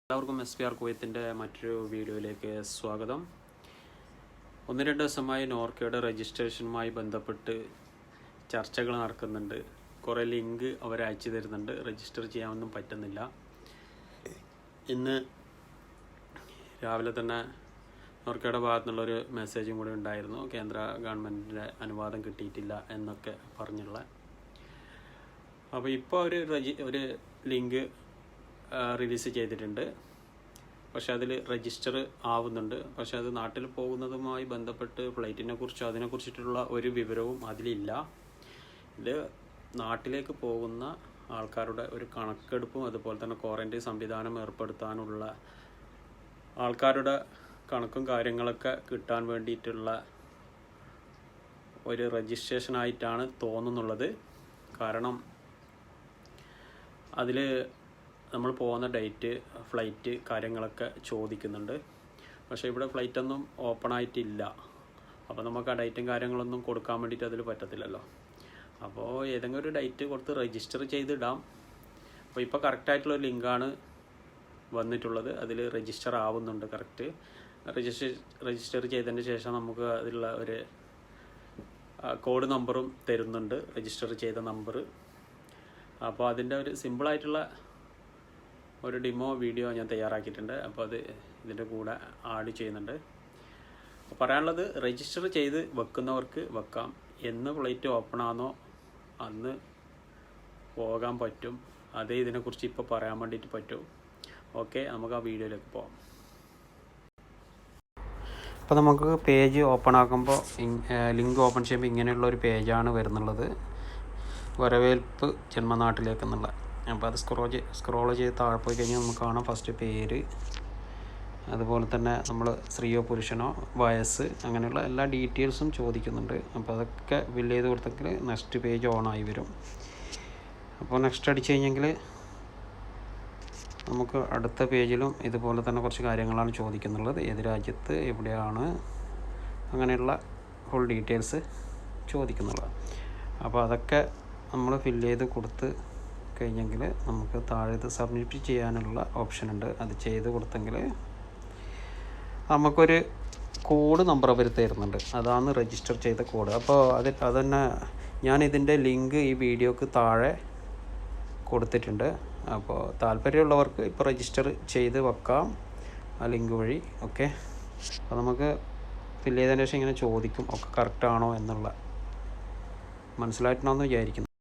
എല്ലാവർക്കും SPR കുവൈത്തിൻ്റെ മറ്റൊരു വീഡിയോയിലേക്ക് സ്വാഗതം. 1-2 ദിവസമായി നോർക്കയുടെ രജിസ്ട്രേഷനുമായി ബന്ധപ്പെട്ട് ചർച്ചകൾ നടക്കുന്നുണ്ട്. കുറേ ലിങ്ക് അവർ അയച്ചു തരുന്നുണ്ട്, രജിസ്റ്റർ ചെയ്യാനൊന്നും പറ്റുന്നില്ല. ഇന്ന് രാവിലെ തന്നെ നോർക്കയുടെ ഭാഗത്തു നിന്നുള്ളൊരു മെസ്സേജും കൂടി ഉണ്ടായിരുന്നു, കേന്ദ്ര ഗവൺമെൻറ്റിൻ്റെ അനുവാദം കിട്ടിയിട്ടില്ല എന്നൊക്കെ പറഞ്ഞുള്ള. അപ്പോൾ ഇപ്പോൾ ഒരു ലിങ്ക് റിലീസ് ചെയ്തിട്ടുണ്ട്. പക്ഷെ അതിൽ രജിസ്റ്റർ ആവുന്നുണ്ട്. പക്ഷെ അത് നാട്ടിൽ പോകുന്നതുമായി ബന്ധപ്പെട്ട് ഫ്ലൈറ്റിനെ കുറിച്ചോ അതിനെക്കുറിച്ചിട്ടുള്ള ഒരു വിവരവും അതിലില്ല. ഇത് നാട്ടിലേക്ക് പോകുന്ന ആൾക്കാരുടെ ഒരു കണക്കെടുപ്പും അതുപോലെ തന്നെ ക്വാറൻറ്റൈൻ സംവിധാനം ഏർപ്പെടുത്താനുള്ള ആൾക്കാരുടെ കണക്കും കാര്യങ്ങളൊക്കെ കിട്ടാൻ വേണ്ടിയിട്ടുള്ള ഒരു രജിസ്ട്രേഷനായിട്ടാണ് തോന്നുന്നുള്ളത്. കാരണം അതിൽ നമ്മൾ പോകുന്ന ഡേറ്റ്, ഫ്ലൈറ്റ് കാര്യങ്ങളൊക്കെ ചോദിക്കുന്നുണ്ട്. പക്ഷേ ഇവിടെ ഫ്ലൈറ്റൊന്നും ഓപ്പൺ ആയിട്ടില്ല. അപ്പോൾ നമുക്ക് ആ ഡേറ്റും കാര്യങ്ങളൊന്നും കൊടുക്കാൻ വേണ്ടിയിട്ട് അതിൽ പറ്റത്തില്ലല്ലോ. അപ്പോൾ ഏതെങ്കിലും ഒരു ഡേറ്റ് കൊടുത്ത് രജിസ്റ്റർ ചെയ്തിടാം. അപ്പോൾ ഇപ്പോൾ കറക്റ്റായിട്ടുള്ളൊരു ലിങ്കാണ് വന്നിട്ടുള്ളത്. അതിൽ രജിസ്റ്റർ ആവുന്നുണ്ട്. കറക്റ്റ് രജിസ്റ്റർ ചെയ്തതിന് ശേഷം നമുക്ക് അതിലുള്ള ഒരു കോഡ് നമ്പറും തരുന്നുണ്ട്, രജിസ്റ്റർ ചെയ്ത നമ്പർ. അപ്പോൾ അതിൻ്റെ ഒരു സിമ്പിളായിട്ടുള്ള ഒരു ഡെമോ വീഡിയോ ഞാൻ തയ്യാറാക്കിയിട്ടുണ്ട്. അപ്പോൾ അത് ഇതിൻ്റെ കൂടെ ആഡ് ചെയ്യുന്നുണ്ട്. പറയാനുള്ളത്, രജിസ്റ്റർ ചെയ്ത് വെക്കുന്നവർക്ക് വെക്കാം. എന്ന് ഫ്ലൈറ്റ് ഓപ്പൺ ആണോ അന്ന് പോകാൻ പറ്റും. അതേ ഇതിനെക്കുറിച്ച് ഇപ്പോൾ പറയാൻ വേണ്ടിയിട്ട് പറ്റും. ഓക്കെ, നമുക്ക് ആ വീഡിയോയിലേക്ക് പോകാം. അപ്പോൾ നമുക്ക് പേജ് ഓപ്പൺ ആക്കുമ്പോൾ ലിങ്ക് ഓപ്പൺ ചെയ്യുമ്പോൾ ഇങ്ങനെയുള്ള ഒരു പേജാണ് വരുന്നുള്ളത്, വരവേൽപ്പ് ജന്മനാട്ടിലേക്ക് എന്നുള്ള. അപ്പോൾ അത് സ്ക്രോൾ ചെയ്ത് താഴെ പോയി കഴിഞ്ഞാൽ നമുക്ക് കാണാം ഫസ്റ്റ് പേര്, അതുപോലെ തന്നെ നമ്മൾ സ്ത്രീയോ പുരുഷനോ വയസ്സ്, അങ്ങനെയുള്ള എല്ലാ ഡീറ്റെയിൽസും ചോദിക്കുന്നുണ്ട്. അപ്പോൾ അതൊക്കെ ഫില്ല് ചെയ്ത് കൊടുത്തെങ്കിൽ നെക്സ്റ്റ് പേജ് ഓണായി വരും. അപ്പോൾ നെക്സ്റ്റ് അടിച്ചു കഴിഞ്ഞെങ്കിൽ നമുക്ക് അടുത്ത പേജിലും ഇതുപോലെ തന്നെ കുറച്ച് കാര്യങ്ങളാണ് ചോദിക്കുന്നുള്ളത്. ഏത് രാജ്യത്ത്, എവിടെയാണ്, അങ്ങനെയുള്ള ഫുൾ ഡീറ്റെയിൽസ് ചോദിക്കുന്നുള്ളത്. അപ്പോൾ അതൊക്കെ നമ്മൾ ഫില്ല് ചെയ്ത് കൊടുത്ത് കഴിഞ്ഞെങ്കിൽ നമുക്ക് താഴെ സബ്മിറ്റ് ചെയ്യാനുള്ള ഓപ്ഷൻ ഉണ്ട്. അത് ചെയ്ത് കൊടുത്തെങ്കിൽ നമുക്കൊരു കോഡ് നമ്പർ അവർ തരുന്നുണ്ട്. അതാണ് രജിസ്റ്റർ ചെയ്ത കോഡ്. അപ്പോൾ അതന്നെ ഞാൻ ഇതിൻ്റെ ലിങ്ക് ഈ വീഡിയോക്ക് താഴെ കൊടുത്തിട്ടുണ്ട്. അപ്പോൾ താല്പര്യമുള്ളവർക്ക് ഇപ്പോൾ രജിസ്റ്റർ ചെയ്ത് വെക്കാം ആ ലിങ്ക് വഴി. ഓക്കെ, അപ്പോൾ നമുക്ക് ഫില്ല് ചെയ്തതിന് ശേഷം ഇങ്ങനെ ചോദിക്കും ഒക്കെ കറക്റ്റാണോ എന്നുള്ള. മനസ്സിലായിട്ടുണ്ടോ എന്ന് വിചാരിക്കുന്നു.